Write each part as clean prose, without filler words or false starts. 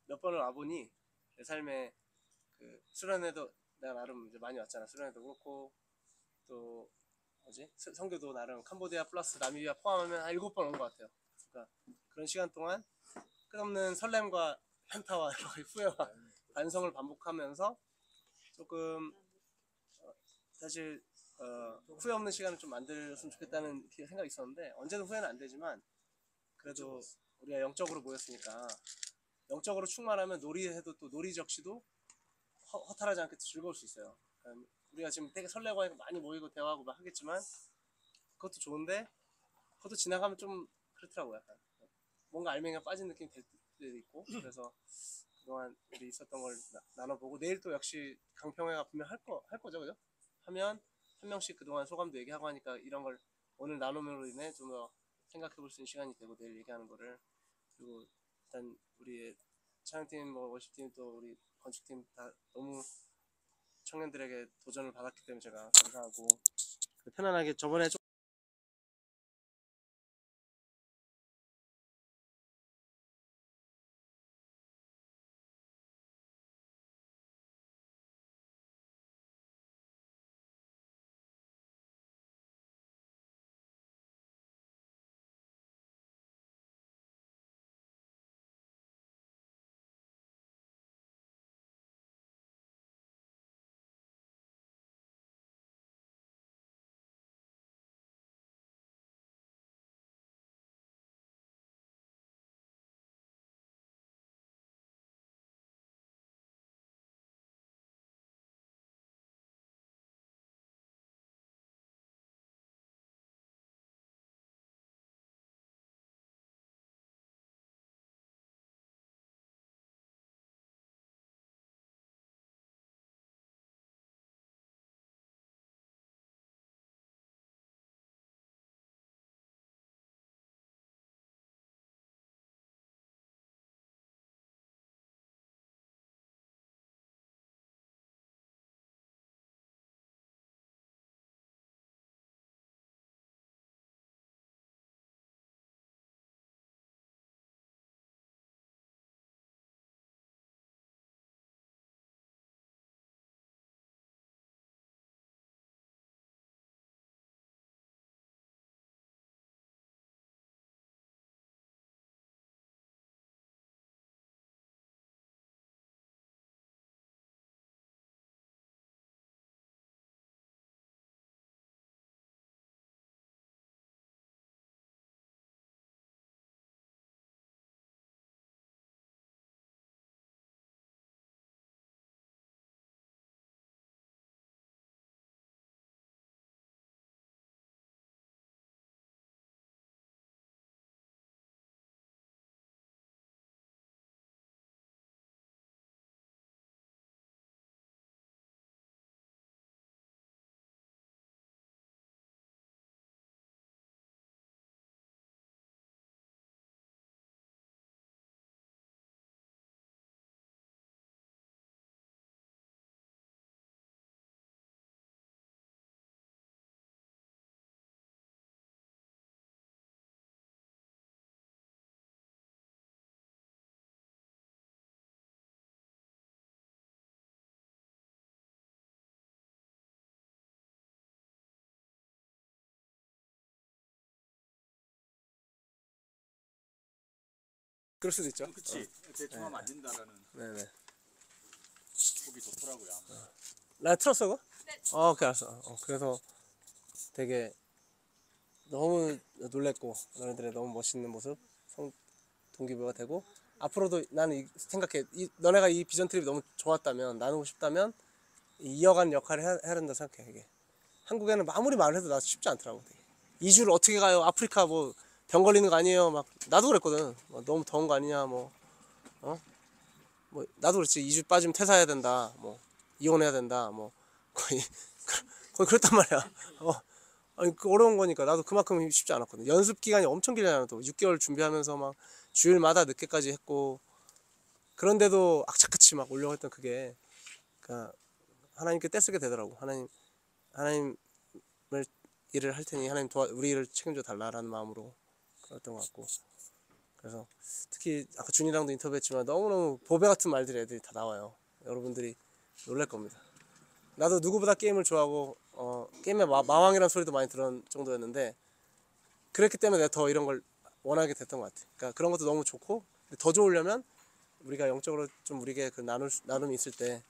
몇 번을 와보니 내 삶에 그 수련회도 내가 나름 이제 많이 왔잖아. 수련회도 그렇고 또 뭐지? 선교도 나름 캄보디아 플러스 나미비아 포함하면 한 7번 온 것 같아요. 그러니까 그런 시간 동안 끝없는 설렘과 현타와 후회와 반성을 반복하면서 조금 사실 후회 없는 시간을 좀 만들었으면 좋겠다는 생각이 있었는데 언제든 후회는 안 되지만 그래도 우리가 영적으로 모였으니까 영적으로 충만하면 놀이해도 또 놀이 적시도 허탈하지 않게 즐거울 수 있어요. 그러니까 우리가 지금 되게 설레고 하니까 많이 모이고 대화하고 막 하겠지만 그것도 좋은데 그것도 지나가면 좀 그렇더라고요. 약간 뭔가 알맹이가 빠진 느낌이 될 때도 있고 그래서 그동안 우리 있었던 걸 나눠보고 내일 또 역시 강평회가 분명 할 거죠, 그죠? 하면 한 명씩 그동안 소감도 얘기하고 하니까 이런 걸 오늘 나눔으로 인해 좀 더 생각해 볼 수 있는 시간이 되고 내일 얘기하는 거를 그리고 일단 우리 찬양팀 뭐 워십팀 또 우리 건축팀 다 너무 청년들에게 도전을 받았기 때문에 제가 감사하고 편안하게 저번에 좀 그럴 수도 있죠. 그치. 대충 하면 안 된다라는 네네. 보기 좋더라고요. 나 틀었어 그거? 오케이 알았어. 그래서 되게 너무 놀랬고 너네들의 너무 멋있는 모습 동기부여가 되고 앞으로도 나는 생각해 너네가 이 비전 트립이 너무 좋았다면 나누고 싶다면 이어가는 역할을 해야 된다 생각해. 이게 한국에는 아무리 말을 해도 나 쉽지 않더라고. 되게. 2주를 어떻게 가요? 아프리카 뭐 병 걸리는 거 아니에요? 막 나도 그랬거든. 너무 더운 거 아니냐 뭐 뭐 나도 그렇지. 2주 빠지면 퇴사해야 된다. 뭐 이혼해야 된다. 뭐 거의 거의 그랬단 말이야. 아니 그 어려운 거니까 나도 그만큼 쉽지 않았거든. 연습 기간이 엄청 길잖아. 또 6개월 준비하면서 막 주일마다 늦게까지 했고 그런데도 악착같이 막 올려고 했던 그게 그러니까 하나님께 떼쓰게 되더라고. 하나님을 일을 할 테니 하나님 우리 일을 책임져 달라라는 마음으로 그랬던 것 같고 그래서 특히 아까 준이랑도 인터뷰했지만 너무너무 보배 같은 말들이 애들이 다 나와요. 여러분들이 놀랄 겁니다. 나도 누구보다 게임을 좋아하고 게임의 마왕이라는 소리도 많이 들은 정도였는데 그랬기 때문에 내가 더 이런 걸 원하게 됐던 것 같아. 그러니까 그런 것도 너무 좋고 더 좋으려면 우리가 영적으로 좀 우리에게 그 나눔이 있을 때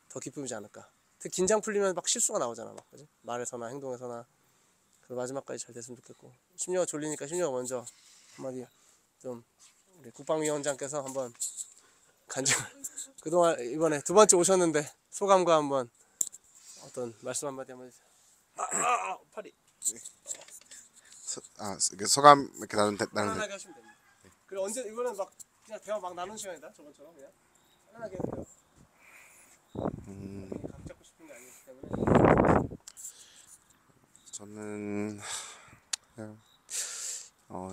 더 기쁨이지 않을까. 특히 긴장 풀리면 막 실수가 나오잖아, 막 그지? 말에서나 행동에서나. 그 마지막까지 잘 됐으면 좋겠고. 심려가 졸리니까 심려가 먼저 한마디 좀 우리 국방위원장께서 한번 간증을 그동안 이번에 두 번째 오셨는데 소감과 한번 어떤 말씀 한마디 한번 해주세요. 팔이 소감 이렇게 나누는데 편안하게 하시면 됩니다. 그리고 언제 이거는 막 그냥 대화 막 나누는 시간이다. 저번처럼 그냥 편안하게 해도 돼요. 각 잡고 싶은 게 아니기 때문에. 저는 그냥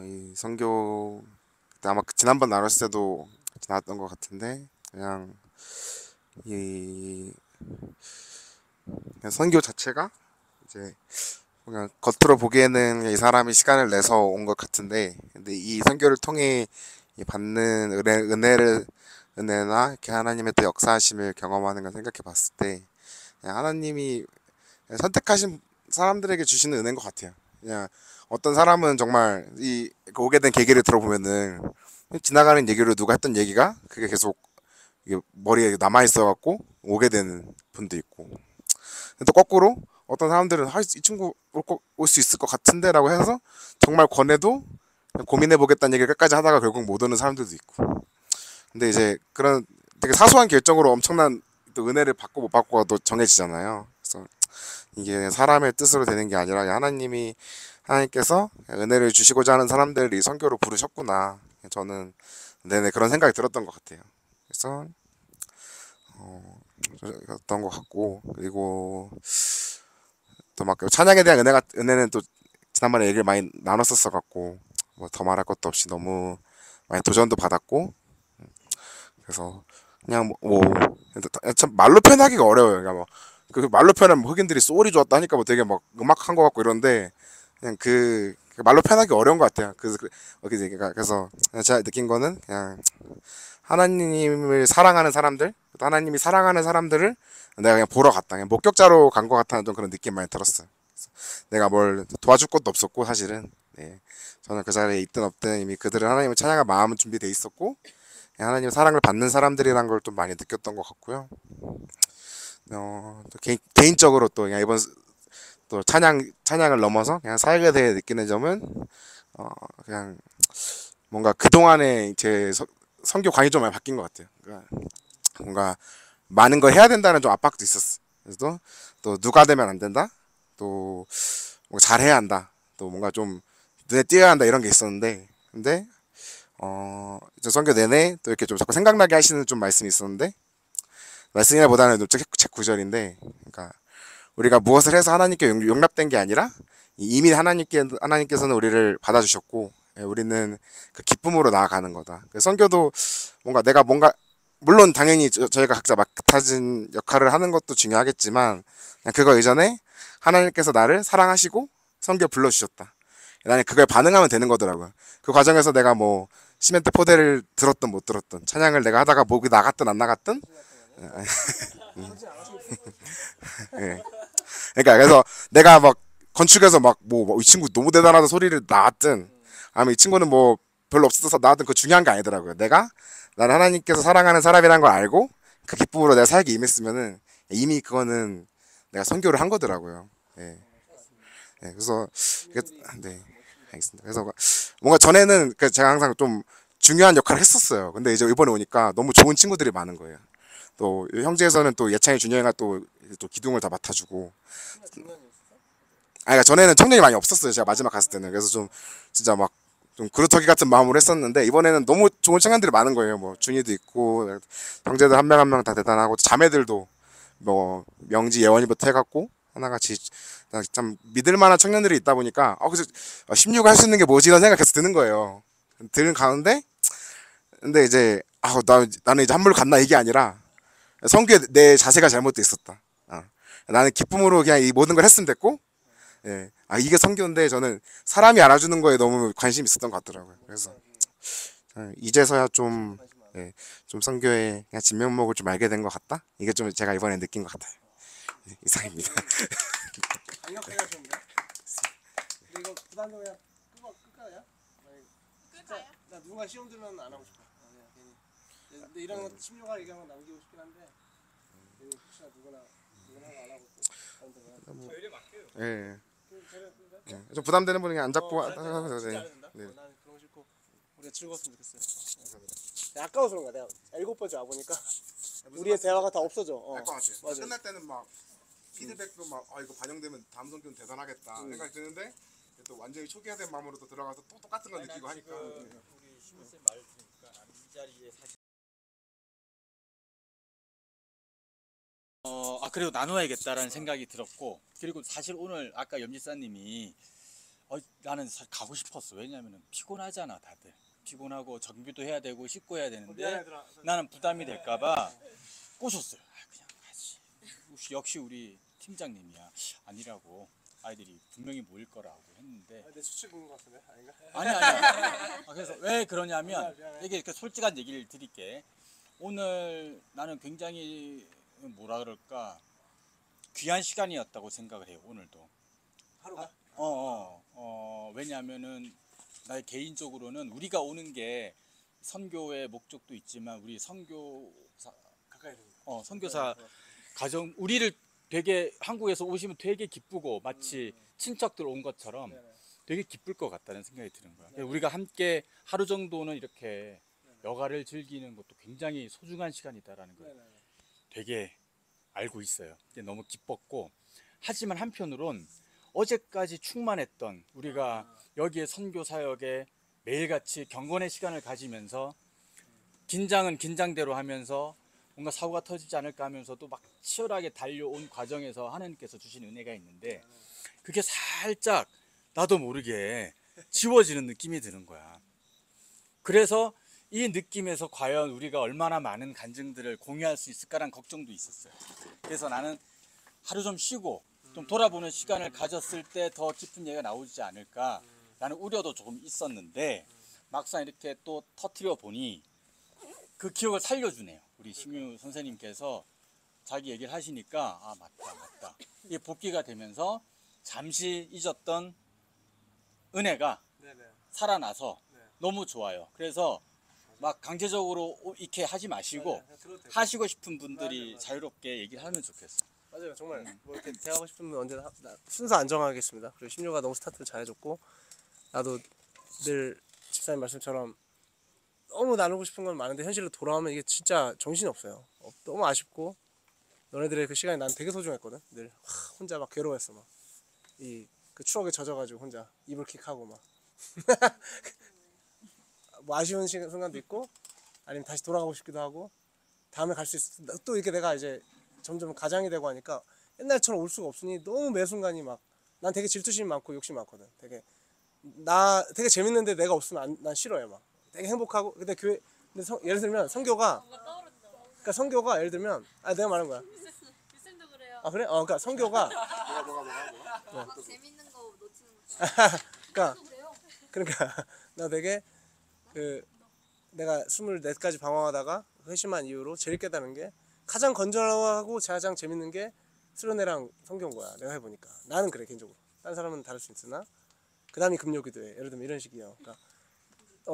이 선교 그때 아마 지난번 나눴을 때도 나왔던 것 같은데 그냥 이 그냥 선교 자체가 이제 그냥 겉으로 보기에는 이 사람이 시간을 내서 온 것 같은데 근데 이 선교를 통해 이 받는 은혜나 이렇게 하나님의 또 역사하심을 경험하는 걸 생각해 봤을 때 그냥 하나님이 선택하신 사람들에게 주시는 은혜인 것 같아요. 그냥 어떤 사람은 정말 오게 된 계기를 들어보면은 지나가는 얘기로 누가 했던 얘기가 그게 계속 이게 머리에 남아 있어갖고 오게 되는 분도 있고 또 거꾸로 어떤 사람들은 이 친구 올 수 있을 것 같은데라고 해서 정말 권해도 고민해 보겠다는 얘기를 끝까지 하다가 결국 못 오는 사람들도 있고 근데 이제 그런 되게 사소한 결정으로 엄청난 또 은혜를 받고 못 받고가 또 정해지잖아요. 그래서 이게 사람의 뜻으로 되는 게 아니라 하나님께서 은혜를 주시고자 하는 사람들이 선교로 부르셨구나. 저는 내내 그런 생각이 들었던 것 같아요. 그래서 어떤 것 같고 그리고 또 막 찬양에 대한 은혜는 또 지난번에 얘기를 많이 나눴었어 갖고 뭐 더 말할 것도 없이 너무 많이 도전도 받았고 그래서 그냥 참 말로 표현하기가 어려워요. 그러니까 뭐 그 말로 표현하면 흑인들이 소리 좋았다 하니까 뭐 되게 막 음악한 것 같고 이런데 그냥 그 말로 표현하기 어려운 것 같아요. 그래서 제가 느낀 거는 그냥 하나님을 사랑하는 사람들, 또 하나님이 사랑하는 사람들을 내가 그냥 보러 갔다. 그냥 목격자로 간 것 같다는 좀 그런 느낌 많이 들었어요. 내가 뭘 도와줄 것도 없었고 사실은. 네. 저는 그 자리에 있든 없든 이미 그들은 하나님을 찬양할 마음은 준비돼 있었고 하나님의 사랑을 받는 사람들이란 걸 좀 많이 느꼈던 것 같고요. 또 개인적으로 또 그냥 이번 또 찬양을 넘어서 그냥 사역에 대해 느끼는 점은 그냥 뭔가 그동안에 제 선교관이 좀 많이 바뀐 것 같아요. 그러니까 뭔가 많은 걸 해야 된다는 좀 압박도 있었어. 그래서 또 누가 되면 안 된다. 또 뭔가 잘해야 한다. 또 뭔가 좀 눈에 띄어야 한다 이런 게 있었는데 근데 이제 선교 내내 또 이렇게 좀 자꾸 생각나게 하시는 좀 말씀이 있었는데 말씀이라보다는 좀 책 구절인데 그러니까 우리가 무엇을 해서 하나님께 용납된 게 아니라 이미 하나님께서는 우리를 받아주셨고 우리는 그 기쁨으로 나아가는 거다. 선교도 뭔가 물론 당연히 저희가 각자 맡아진 역할을 하는 것도 중요하겠지만 그냥 그거 이전에 하나님께서 나를 사랑하시고 선교 불러주셨다. 나는 그걸 반응하면 되는 거더라고요. 그 과정에서 내가 뭐 시멘트 포대를 들었든 못 들었든 찬양을 내가 하다가 목이 나갔든 안 나갔든 예. 그러니까 그래서 내가 막 건축에서 막 뭐 이 친구 너무 대단하다 소리를 낳았든 아니면 이 친구는 뭐 별로 없어서 나왔든 그 중요한 게 아니더라고요. 나는 하나님께서 사랑하는 사람이란 걸 알고 그 기쁨으로 내가 살기 임했으면은 이미 그거는 내가 선교를 한 거더라고요. 예. 예, 그래서 네, 알겠습니다. 그래서 뭔가 전에는 제가 항상 좀 중요한 역할을 했었어요. 근데 이제 이번에 오니까 너무 좋은 친구들이 많은 거예요. 또 형제에서는 또 예창이 준영이가 또 기둥을 다 맡아주고. 그러니까 전에는 청년이 많이 없었어요. 제가 마지막 갔을 때는. 그래서 좀 진짜 막 좀 그루터기 같은 마음으로 했었는데 이번에는 너무 좋은 청년들이 많은 거예요. 뭐 준이도 있고 형제들 한 명 한 명 다 대단하고 자매들도 뭐 명지 예원이부터 해갖고 하나같이 참 믿을 만한 청년들이 있다 보니까 그래서 16 할 수 있는 게 뭐지 이런 생각이 계속 드는 거예요. 드는 가운데 근데 이제 나는 이제 한물 갔나 이게 아니라 선교에 내 자세가 잘못돼 있었다. 나는 기쁨으로 그냥 이 모든 걸 했으면 됐고 이게 선교인데 저는 사람이 알아주는 거에 너무 관심이 있었던 것 같더라고요. 그래서 이제서야 좀, 관심 많아. 예, 좀 선교의 그냥 진면목을 좀 알게 된 것 같다? 이게 좀 제가 이번에 느낀 것 같아요. 이상입니다. 강력하게 좀. 근데 이거 부담도 그냥 끌까요? 진짜 나 누군가 시험 들면 안 하고 싶어. 그냥 괜히. 근데 이런 거 심료가 얘기하는 거 남기고 싶긴 한데 괜히 혹시나 누구나 안 하고 또 사람들은. 저희를 맡겨요. 예, 제가 좀 부담되는 분이 그냥 안 잡고 진짜 안 된다. 네. 나는 그런 거 싫고 우리가 즐거웠으면 좋겠어요. 아까워서 그런 거야. 내가 7번째 와 보니까 우리의 대화가 다 없어져. 알것 같아요. 맞아. 끝날 때는 막 피드백도 막 이거 반영되면 다음 성교는 대단하겠다 생각이 드는데 또 완전히 초기화된 마음으로 또 들어가서 또 똑같은 걸 느끼고 하니까 우리 신우쌤 말을 들으니까 나는 이 자리에 사실 그래도 나눠야겠다라는 생각이 들었고, 그리고 사실 오늘 아까 염지사님이 나는 사실 가고 싶었어. 왜냐면은 피곤하잖아 다들. 피곤하고 정비도 해야 되고 씻고 해야 되는데 나는 부담이 될까봐 꼬셨어요. 그냥 가지. 역시 우리 팀장님이야. 아니라고. 아이들이 분명히 모일 거라고 했는데 내 추측인 것 같은데 아닌가? 아니야. 그래서 왜 그러냐면 미안해. 이게 이렇게 솔직한 얘기를 드릴게. 오늘 나는 굉장히 뭐라 그럴까 귀한 시간이었다고 생각을 해요. 오늘도. 하루가? 왜냐하면은 나 개인적으로는 우리가 오는 게 선교의 목적도 있지만 우리 선교사 가까이 되니까. 선교사 가정 우리를 되게 한국에서 오시면 되게 기쁘고 마치 친척들 온 것처럼 되게 기쁠 것 같다는 생각이 드는 거야. 우리가 함께 하루 정도는 이렇게 여가를 즐기는 것도 굉장히 소중한 시간이다라는 걸 되게 알고 있어요. 너무 기뻤고, 하지만 한편으론 어제까지 충만했던 우리가 여기에 선교 사역에 매일같이 경건의 시간을 가지면서 긴장은 긴장대로 하면서 뭔가 사고가 터지지 않을까 하면서도 막 치열하게 달려온 과정에서 하나님께서 주신 은혜가 있는데 그게 살짝 나도 모르게 지워지는 느낌이 드는 거야. 그래서 이 느낌에서 과연 우리가 얼마나 많은 간증들을 공유할 수 있을까라는 걱정도 있었어요. 그래서 나는 하루 좀 쉬고 좀 돌아보는 시간을 가졌을 때 더 깊은 얘기가 나오지 않을까 라는 우려도 조금 있었는데 막상 이렇게 또 터트려 보니 그 기억을 살려주네요. 우리 심유 선생님께서 자기 얘기를 하시니까 맞다 이게 복귀가 되면서 잠시 잊었던 은혜가 살아나서 너무 좋아요. 그래서 막 강제적으로 이렇게 하지 마시고 하시고 싶은 분들이 자유롭게 얘기를 하면 좋겠어. 맞아요. 정말 뭐 이렇게 대하고 싶으면 언제나 순서 안 정하겠습니다. 그리고 심료가 너무 스타트를 잘해줬고 나도 늘 집사님 말씀처럼 너무 나누고 싶은 건 많은데 현실로 돌아오면 이게 진짜 정신이 없어요. 너무 아쉽고 너네들의 그 시간이 난 되게 소중했거든. 늘 혼자 막 괴로웠어. 막 이 그 추억에 젖어가지고 혼자 이불킥하고 막 뭐 아쉬운 순간도 있고 아니면 다시 돌아가고 싶기도 하고 다음에 갈 수 있어. 또 이렇게 내가 이제 점점 가장이 되고 하니까 옛날처럼 올 수가 없으니 너무 매 순간이 막 난 되게 질투심 많고 욕심 많거든. 되게 되게 재밌는데 내가 없으면 난 싫어요. 막 되게 행복하고 근데 예를 들면 선교가 그러니까 선교가 예를 들면 내가 말한 거야. 쌤도 그래요. 그래? 그러니까 선교가 막 재밌는 거 놓치는 그러니까 거. 그러니까 나 되게 내가 24까지 방황하다가 회심한 이후로 제일 깨달은 게 가장 건전하고 가장 재밌는 게 수련회랑 선교인 거야. 내가 해보니까 나는 그래 개인적으로. 다른 사람은 다를 수 있으나 그 다음이 금요기도회 예를 들면 이런 식이에요. 그러니까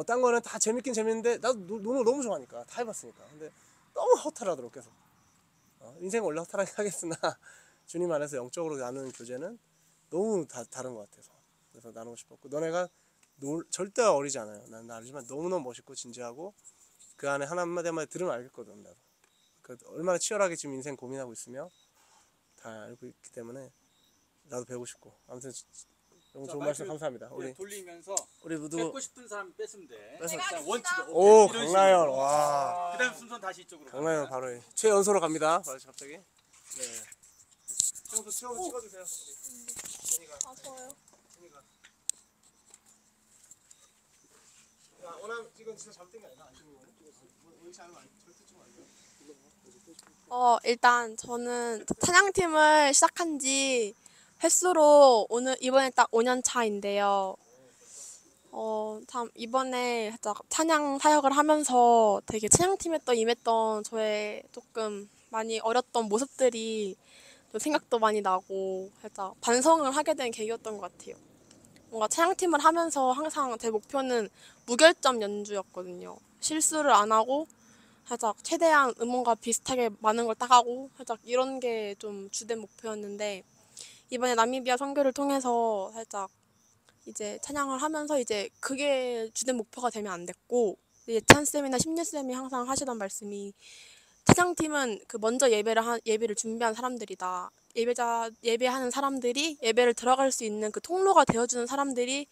딴 거는 다 재밌긴 재밌는데 나도 너무 좋아하니까 다 해봤으니까. 근데 너무 허탈하더라고 계속. 인생 원래 허탈하게 하겠으나 주님 안에서 영적으로 나누는 교제는 너무 다른 것 같아서 그래서 나누고 싶었고 너네가 절대 어리지 않아요. 난 알지만 너무너무 멋있고 진지하고 그 안에 하나마디 한마디 들으면 알겠거든. 나도 얼마나 치열하게 지금 인생 고민하고 있으며 다 알고 있기 때문에 나도 배우고 싶고 아무튼 너무 좋은 말씀 감사합니다. 우리 돌리면서 우리 모두 뺏고 싶은 사람 뺏으면 돼. 뺏어. 일단 원칙. 오 강나연 와 그다음 순서는 다시 이쪽으로. 강나연 바로 최연소로 갑니다. 갑자기 네. 최연소 찍어주세요. 아파요. 오늘 이건 진짜 잘못된 게 아니다. 안 찍는 거는 원치 않으면 절대 찍으면 안 돼요. 일단 저는 찬양팀을 시작한 지 횟수로 이번에 딱 5년 차인데요. 참 이번에 살짝 찬양 사역을 하면서 되게 찬양팀에 또 임했던 저의 조금 많이 어렸던 모습들이 또 생각도 많이 나고 살짝 반성을 하게 된 계기였던 것 같아요. 뭔가 찬양팀을 하면서 항상 제 목표는 무결점 연주였거든요. 실수를 안 하고 살짝 최대한 음원과 비슷하게 많은 걸 따가고 살짝 이런 게 좀 주된 목표였는데 이번에 나미비아 선교를 통해서 살짝 이제 찬양을 하면서 이제 그게 주된 목표가 되면 안 됐고 예찬 쌤이나 심예 쌤이 항상 하시던 말씀이 찬양팀은 그 먼저 예배를 준비한 사람들이다. 예배하는 사람들이 예배를 들어갈 수 있는 그 통로가 되어주는 사람들이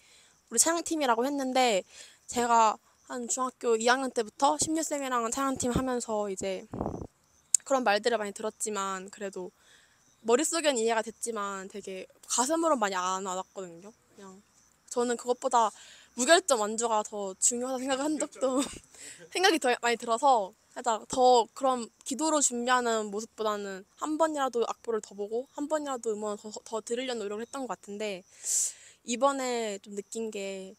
우리 찬양팀이라고 했는데 제가 한 중학교 2학년 때부터 심예 쌤이랑 찬양팀 하면서 이제 그런 말들을 많이 들었지만 그래도 머릿속엔 이해가 됐지만 되게 가슴으로 많이 안 와닿거든요. 그냥 저는 그것보다 무결점 완주가 더 중요하다 생각한 적도 생각이 더 많이 들어서 살짝 더 그런 기도로 준비하는 모습보다는 한 번이라도 악보를 더 보고 한 번이라도 음원을 더 들으려는 노력을 했던 것 같은데 이번에 좀 느낀 게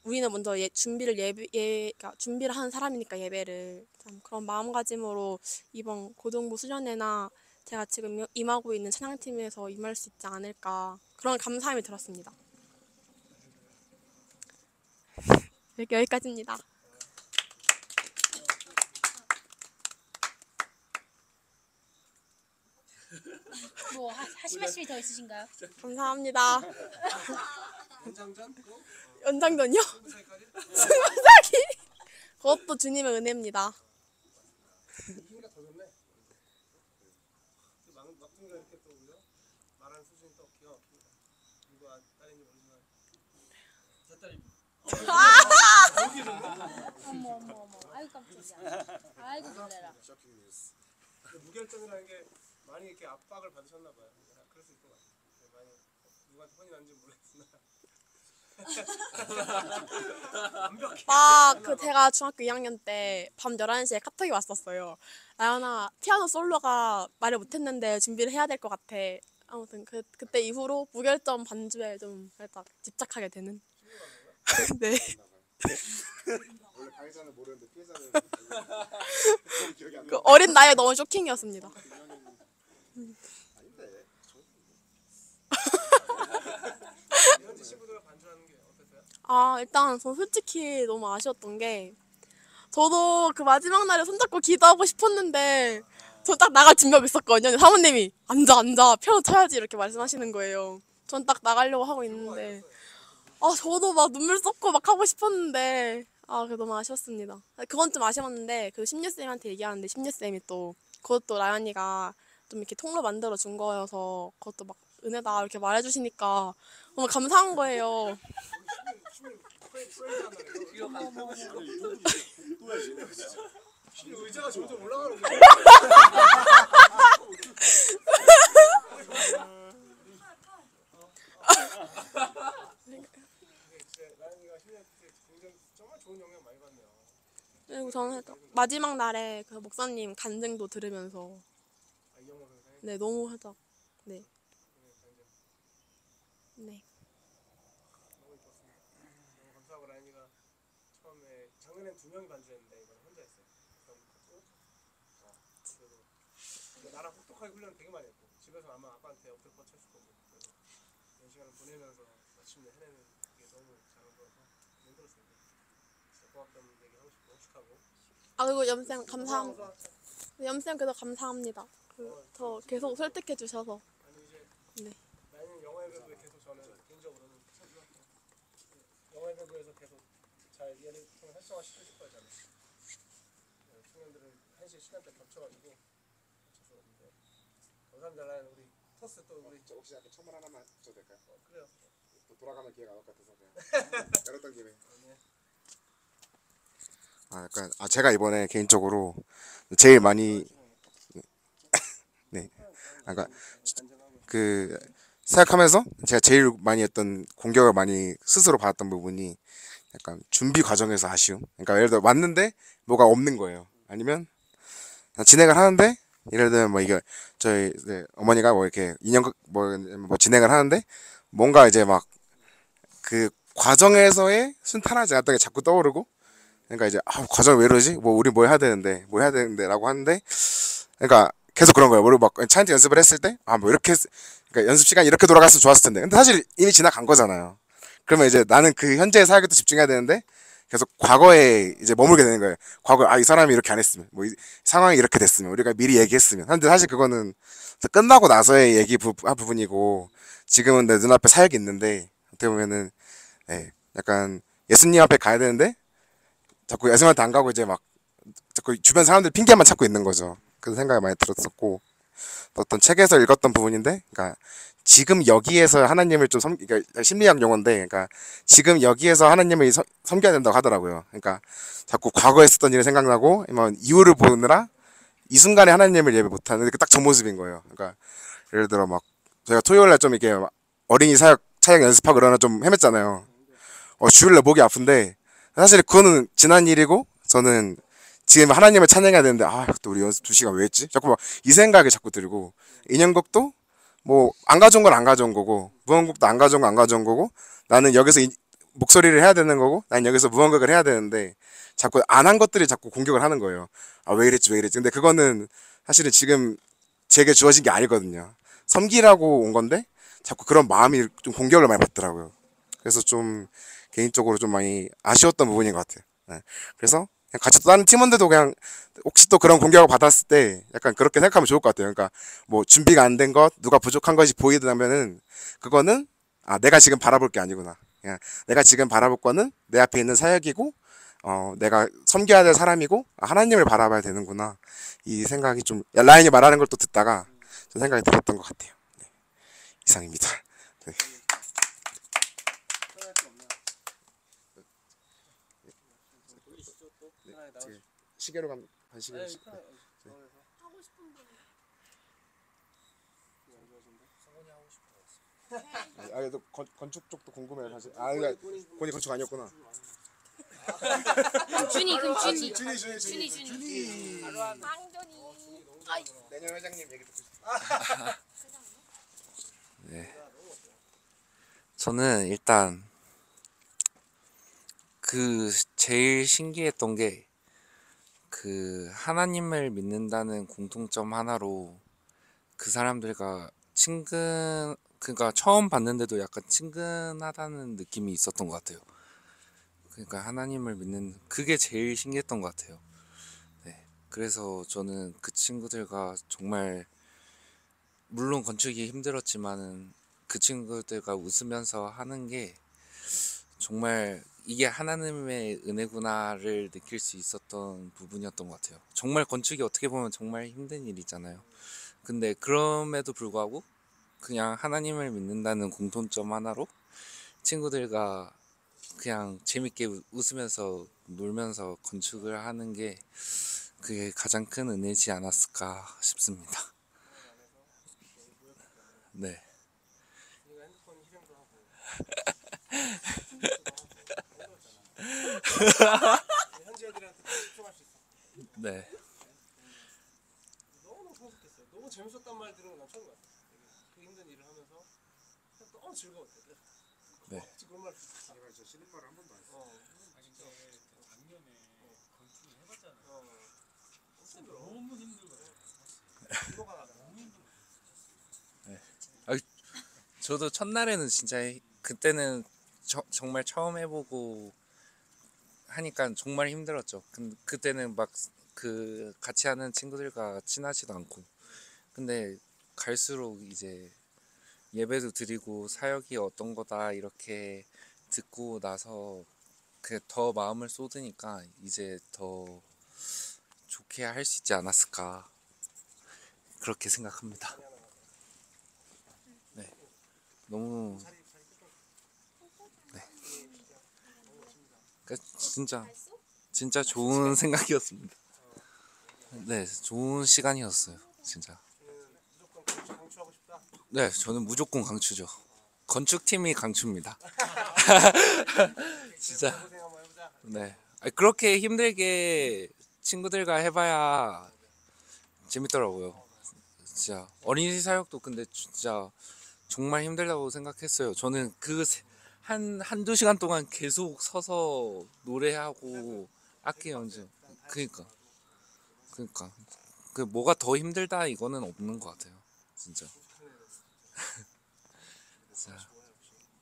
우리는 먼저 그러니까 준비를 하는 사람이니까 예배를 참 그런 마음가짐으로 이번 고등부 수련회나 제가 지금 임하고 있는 찬양팀에서 임할 수 있지 않을까 그런 감사함이 들었습니다. 여기까지입니다. 뭐 하실 말씀이 더 있으신가요? 감사합니다. 연장전? 연장전이요? 승부차기까지? 승부사기. 그것도 주님의 은혜입니다. 힘이가 더 좋네. 막둥이가 이렇게 또 그죠? 말하는 수준이 또 기가 막힙니다. 누구 딸인지 모르지만 제 딸입니다. 어머. 아이고 깜짝이야. 아이고 놀래라. 무결점이라는 게 많이 이렇게 압박을 받으셨나 봐요. 그럴 수 있을 것 같아요. 많이 누구한테 혼이 났는지 모르겠으나 완벽해. 그 제가 중학교 2학년 때 밤 11시에 카톡이 왔었어요. 나연아, 피아노 솔로가 말을 못했는데 준비를 해야 될 것 같아. 아무튼 그때 이후로 무결점 반주에 좀 살짝 집착하게 되는. 네. 원래 가해자는 모르는데 피해자는 기억이 안 그 어린 나이에 너무 쇼킹이었습니다. 나는데. 현지 친구들과 반주하는 게 어땠어요? 일단 저 솔직히 너무 아쉬웠던 게 저도 그 마지막 날에 손잡고 기도하고 싶었는데 저 딱 나갈 준비하고 있었거든요. 사모님이 앉아 피아노 쳐야지 이렇게 말씀하시는 거예요. 전 딱 나가려고 하고 있는데 저도 막 눈물 쏟고 막 하고 싶었는데 그게 너무 아쉬웠습니다. 그건 좀 아쉬웠는데 그 심예쌤한테 얘기하는데 심예쌤이 또 그것도 라연이가 좀 이렇게 통로 만들어 준 거여서 그것도 막 은혜다 이렇게 말해주시니까 너무 감사한 거예요. 의자가 점점 올라가는 거야. 라연이가 힘내 굉장히 정말 좋은 영향 많이 받네요. 그리고 저는 살짝 마지막 날에 그 목사님 간증도 들으면서 이영호 선생. 네 너무 살짝 네. 너무 좋습니다. 너무 감사하고 라연이가 처음에 작년엔 2명이 반주했는데 이번에 혼자 했어요. 그래도 나랑 혹독하게 훈련 되게 많이 했고 집에서 아마 아빠한테 엎드려 뻗쳤을 거고 그래서 이런 시간을 보내면서 마침내 해내는 게 너무 잘한 거라서 힘들었습니다. 진짜 고맙다는 얘기 하고 싶고 축하하고. 그리고 염쌤 감사합니다. 염쌤 그래도 감사합니다. 저 계속 설득해 주셔서. 아니 이제 네. 나는 영어의 배구에 계속 저는 개인적으로는 영어의 배구에서 계속 잘 얘를 좀 활성화시키실 거잖아요. 청년들은 1시 시간대 겹쳐가지고 있는데 감사합니다. 라연 우리 토스 또 우리 저 혹시 약간 첨언 하나만 붙여도 될까요? 그래요. 또 돌아가면 기회가 나올 것 같아서 그냥 열었던 김에. 약간 제가 이번에 개인적으로 제일 많이 네, 그러니까 그 생각하면서 제가 제일 많이 했던 공격을 많이 스스로 받았던 부분이 약간 준비 과정에서 아쉬움. 그러니까 예를 들어 왔는데 뭐가 없는 거예요. 아니면 진행을 하는데 예를 들면 뭐 이게 저희 어머니가 뭐 이렇게 인형 뭐 진행을 하는데 뭔가 이제 막 그 과정에서의 순탄하지 않았던 게 자꾸 떠오르고, 그러니까 이제 과정 왜 이러지? 뭐 우리 뭐 해야 되는데라고 하는데, 그러니까 계속 그런 거예요. 우리 막 차인트 연습을 했을 때 뭐 이렇게 그러니까 연습 시간이 이렇게 돌아갔으면 좋았을 텐데, 근데 사실 이미 지나간 거잖아요. 그러면 이제 나는 그 현재의 사역에 또 집중해야 되는데 계속 과거에 이제 머물게 되는 거예요. 과거에 이 사람이 이렇게 안 했으면, 뭐 상황이 이렇게 됐으면, 우리가 미리 얘기했으면. 근데 사실 그거는 끝나고 나서의 부분이고, 지금은 내 눈앞에 사역이 있는데, 어떻게 보면은 약간 예수님 앞에 가야 되는데 자꾸 예수님한테 안 가고 이제 막 자꾸 주변 사람들 핑계만 찾고 있는 거죠. 그런 생각이 많이 들었었고, 어떤 책에서 읽었던 부분인데, 그러니까 지금 여기에서 하나님을 그러니까 심리학 용어인데, 그러니까 지금 여기에서 하나님을 섬겨야 된다고 하더라고요. 그러니까 자꾸 과거에 했었던 일이 생각나고, 아니면 이유를 보느라 이 순간에 하나님을 예배 못하는 딱 저 모습인 거예요. 그러니까 예를 들어 막 저희가 토요일날 좀 이렇게 어린이 차역 연습하고 그러나 좀 헤맸잖아요. 주일날 목이 아픈데 사실 그거는 지난 일이고, 저는 지금 하나님을 찬양해야 되는데 또 우리 연습 2시간 왜 했지? 자꾸 막 이 생각이 자꾸 들고, 인형곡도 뭐 안 가져온 건 안 가져온 거고, 무언곡도 안 가져온 건 안 가져온 거고, 나는 여기서 목소리를 해야 되는 거고, 난 여기서 무언곡을 해야 되는데 자꾸 안 한 것들이 자꾸 공격을 하는 거예요. 왜 이랬지 근데 그거는 사실은 지금 제게 주어진 게 아니거든요. 섬기라고 온 건데 자꾸 그런 마음이 좀 공격을 많이 받더라고요. 그래서 좀 개인적으로 좀 많이 아쉬웠던 부분인 것 같아요. 네. 그래서 그냥 같이 또 다른 팀원들도 그냥 혹시 또 그런 공격을 받았을 때 약간 그렇게 생각하면 좋을 것 같아요. 그러니까 뭐 준비가 안 된 것, 누가 부족한 것이 보이더라면은 그거는 내가 지금 바라볼 게 아니구나. 그냥 내가 지금 바라볼 거는 내 앞에 있는 사역이고, 내가 섬겨야 될 사람이고, 하나님을 바라봐야 되는구나. 이 생각이 좀 라인이 말하는 걸 또 듣다가 좀 생각이 들었던 것 같아요. 네. 이상입니다. 네. 시계로 가면 반시계. 하고 싶은 분. 또 건축 쪽도 궁금해요 사실. 그러니까 본이 건축 아니었구나. 준이 상준이. 내년 회장님 얘기 듣고 싶어요. 네. 저는 일단 제일 신기했던 게 하나님을 믿는다는 공통점 하나로 그 사람들과 그러니까 처음 봤는데도 약간 친근하다는 느낌이 있었던 것 같아요. 그러니까 하나님을 믿는 그게 제일 신기했던 것 같아요. 네. 그래서 저는 그 친구들과 정말 물론 건축이 힘들었지만은 그 친구들과 웃으면서 하는 게 정말 이게 하나님의 은혜구나를 느낄 수 있었던 부분이었던 것 같아요. 정말 건축이 어떻게 보면 정말 힘든 일이잖아요. 근데 그럼에도 불구하고 그냥 하나님을 믿는다는 공통점 하나로 친구들과 그냥 재밌게 웃으면서 놀면서 건축을 하는 게 그게 가장 큰 은혜지 않았을까 싶습니다. 네. 네. 너무 행복했어요. 너무 재밌었단 말 들은 건 처음 같아요. 그 힘든 일을 하면서 너무 즐거웠어요. 네. 그런 말 내가 진짜 싫은 말을 한 번도 안 했어. 진짜 작년에 건축을 해봤잖아요. 너무 힘들거든요. 저도 첫날에는 진짜 그때는 정말 처음 해보고 하니까 정말 힘들었죠. 그때는 막 같이 하는 친구들과 친하지도 않고, 근데 갈수록 이제 예배도 드리고 사역이 어떤 거다 이렇게 듣고 나서 더 마음을 쏟으니까 이제 더 좋게 할 수 있지 않았을까 그렇게 생각합니다. 네, 너무 진짜 좋은 생각이었습니다. 네, 좋은 시간이었어요, 진짜. 무조건 강추하고 싶다. 네, 저는 무조건 강추죠. 건축팀이 강추입니다. 진짜. 고생 한번 해보자. 네. 그렇게 힘들게 친구들과 해봐야 재밌더라고요. 진짜 어린이 사역도 근데 진짜 정말 힘들다고 생각했어요. 저는 한두 시간 동안 계속 서서 노래하고 악기 연주. 그니까. 그 뭐가 더 힘들다 이거는 없는 것 같아요. 진짜. 자,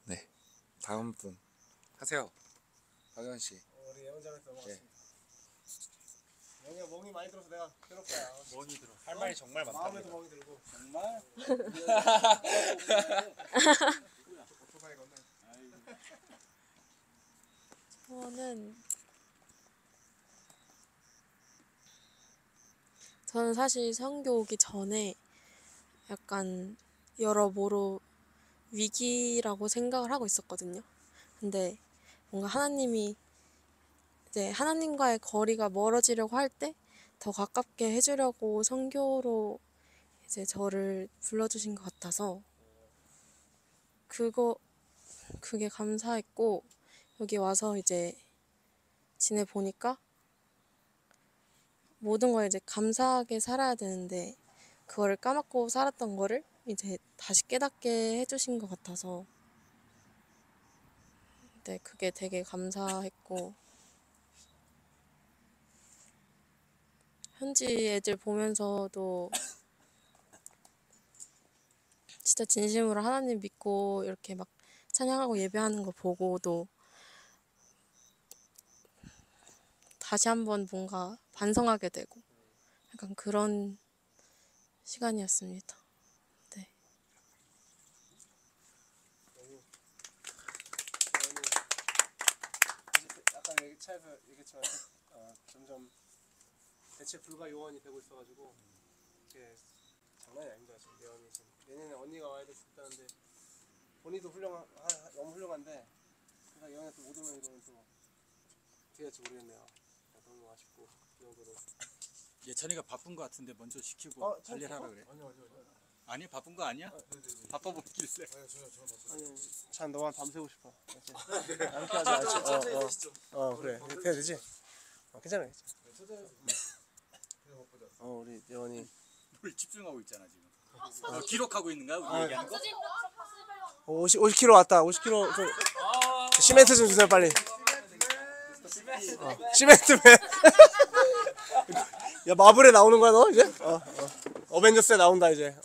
네. 다음 분 하세요. 박연 씨. 우리 예원장한테 넘어갔습니다. 영희가 멍이 많이 들어서 내가 괴롭 거야. 멍이 들어. 할 말이 정말 마음에도 멍이 들고. 정말? 저는 사실 선교 오기 전에 약간 여러모로 위기라고 생각을 하고 있었거든요. 근데 뭔가 하나님이 이제 하나님과의 거리가 멀어지려고 할 때 더 가깝게 해주려고 선교로 이제 저를 불러주신 것 같아서 그게 감사했고, 여기 와서 이제 지내보니까 모든 걸 이제 감사하게 살아야 되는데 그거를 까먹고 살았던 거를 이제 다시 깨닫게 해주신 것 같아서 네, 그게 되게 감사했고, 현지 애들 보면서도 진짜 진심으로 하나님 믿고 이렇게 막 찬양하고 예배하는 거 보고도 다시 한번 뭔가 반성하게 되고 약간 그런 시간이었습니다. 네. 아까 차에서 얘기했지만 점점 대체 불가 요원이 되고 있어가지고 이게 장난이 아닙니다. 지금 예원이 지금 내년에 언니가 와야 됐다는데 본인도 너무 훌륭한데 그러니까 예원이한테 못 오면 이거는 또 어떻게 할지 모르겠네요. 너무 아쉽고 그 정도로. 예찬이가 바쁜 거 같은데 먼저 시키고 할 일 하라 그래. 아니 바쁜 거 아니야? 바빠 보이길래. 아니 찬 너만 밤새고 싶어. 이렇게 하자. 그래. 이렇게 해야 되지? 괜찮아. 우리 예원이 뭘 집중하고 있잖아 지금. 기록하고 있는 거야 우리 얘기하는 거? 50kg 왔다. 50kg 좀 시멘트 좀 주세요 빨리. 시멘트맨. 야 마블에 나오는 거야 너 이제? 어벤져스에 나온다 이제.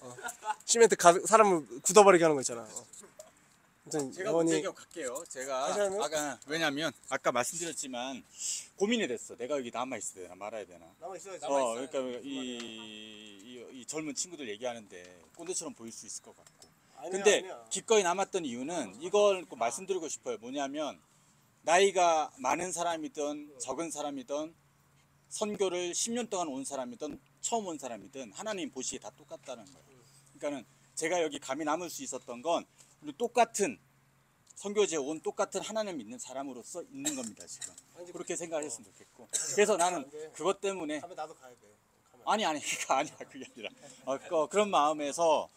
시멘트 사람을 굳어버리게 하는 거 있잖아. 아무튼 제가 예원이 먼저 갈게요. 제가 하시나요? 아까 왜냐면 아까 말씀드렸지만 고민이 됐어. 내가 여기 남아 있어야 되나 말아야 되나. 남아 있어야지. 그러니까 이 젊은 친구들 얘기하는데 꼰대처럼 보일 수 있을 것 같고. 근데 기꺼이 남았던 이유는 이걸 꼭 말씀드리고 싶어요. 뭐냐면 나이가 많은 사람이든 적은 사람이든 선교를 10년 동안 온 사람이든 처음 온 사람이든 하나님 보시기에 다 똑같다는 거예요. 그러니까는 제가 여기 감히 남을 수 있었던 건 우리 똑같은 선교지에 온 똑같은 하나님 믿는 사람으로서 있는 겁니다. 지금 그렇게 생각했으면 좋겠고. 그래서 나는 그것 때문에 가면 나도 가야 돼. 아니 그게 아니라 그런 마음에서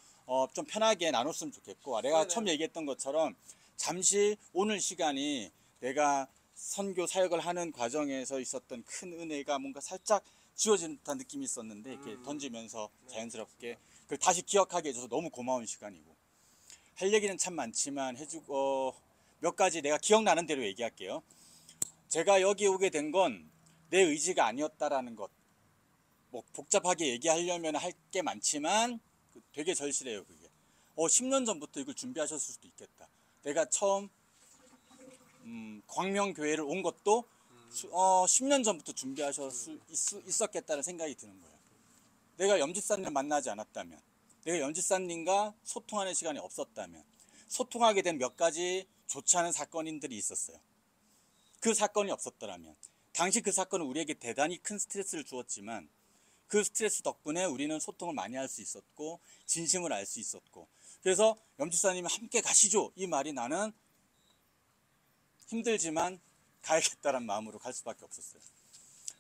좀 편하게 나눴으면 좋겠고, 내가 처음 얘기했던 것처럼 잠시 오늘 시간이 내가 선교 사역을 하는 과정에서 있었던 큰 은혜가 뭔가 살짝 지워진 듯한 느낌이 있었는데 이렇게 던지면서 자연스럽게 그걸 다시 기억하게 해줘서 너무 고마운 시간이고, 할 얘기는 참 많지만 해주고 몇 가지 내가 기억나는 대로 얘기할게요. 제가 여기 오게 된 건 내 의지가 아니었다라는 것. 뭐 복잡하게 얘기하려면 할 게 많지만 되게 절실해요 그게. 10년 전부터 이걸 준비하셨을 수도 있겠다. 내가 처음 광명교회를 온 것도 10년 전부터 준비하실 수 있었겠다는 생각이 드는 거예요. 내가 염집사님을 만나지 않았다면, 내가 염집사님과 소통하는 시간이 없었다면, 소통하게 된 몇 가지 좋지 않은 사건들이 있었어요. 그 사건이 없었더라면, 당시 그 사건은 우리에게 대단히 큰 스트레스를 주었지만 그 스트레스 덕분에 우리는 소통을 많이 할 수 있었고 진심을 알 수 있었고, 그래서 염집사님이 함께 가시죠 이 말이 나는 힘들지만 가야겠다는 마음으로 갈 수밖에 없었어요.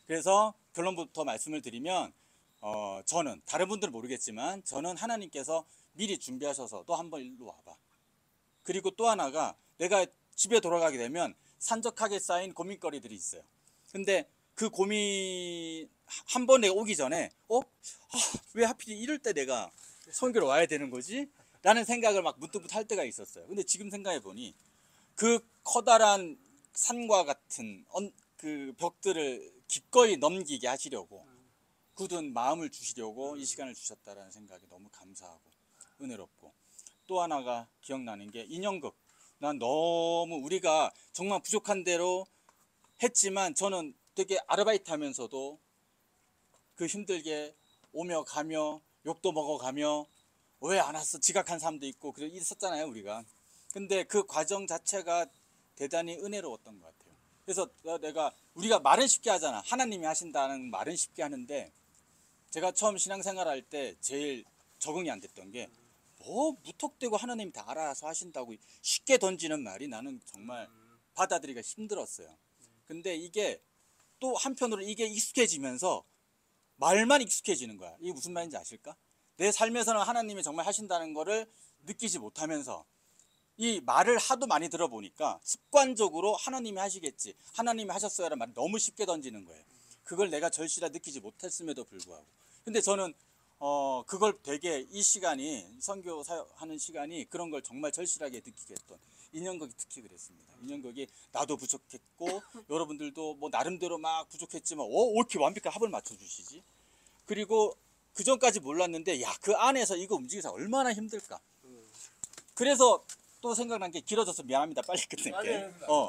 그래서 결론부터 말씀을 드리면 저는 다른 분들은 모르겠지만 저는 하나님께서 미리 준비하셔서 또 한번 일로 와봐. 그리고 또 하나가 내가 집에 돌아가게 되면 산적하게 쌓인 고민거리들이 있어요. 근데 그 고민 한 번에 오기 전에 왜 하필 이럴 때 내가 선교를 와야 되는 거지? 라는 생각을 막 문득문득 할 때가 있었어요. 근데 지금 생각해 보니 그 커다란 산과 같은 그 벽들을 기꺼이 넘기게 하시려고 굳은 마음을 주시려고 이 시간을 주셨다라는 생각이 너무 감사하고 은혜롭고, 또 하나가 기억나는 게 인형극. 난 너무 우리가 정말 부족한 대로 했지만 저는 되게 아르바이트 하면서도 그 힘들게 오며 가며 욕도 먹어가며 왜 안 왔어 지각한 사람도 있고 그래 있었잖아요 우리가. 근데 그 과정 자체가 대단히 은혜로웠던 것 같아요. 그래서 우리가 말은 쉽게 하잖아. 하나님이 하신다는 말은 쉽게 하는데, 제가 처음 신앙생활 할 때 제일 적응이 안 됐던 게, 뭐 무턱대고 하나님이 다 알아서 하신다고 쉽게 던지는 말이 나는 정말 받아들이기가 힘들었어요. 근데 이게 또 한편으로 이게 익숙해지면서 말만 익숙해지는 거야. 이게 무슨 말인지 아실까? 내 삶에서는 하나님이 정말 하신다는 거를 느끼지 못하면서 이 말을 하도 많이 들어보니까 습관적으로 하나님이 하시겠지, 하나님이 하셨어요라는 말을 너무 쉽게 던지는 거예요. 그걸 내가 절실하게 느끼지 못했음에도 불구하고. 근데 저는 그걸 되게 이 시간이 선교 사역하는 시간이 그런 걸 정말 절실하게 느끼게 했던, 인형극이 특히 그랬습니다. 인형극이 나도 부족했고 여러분들도 뭐 나름대로 막 부족했지만 왜 이렇게 완벽하게 합을 맞춰주시지? 그리고 그 전까지 몰랐는데 야, 그 안에서 이거 움직여서 얼마나 힘들까. 그래서 또 생각난 게, 길어져서 미안합니다. 빨리 끝낼게.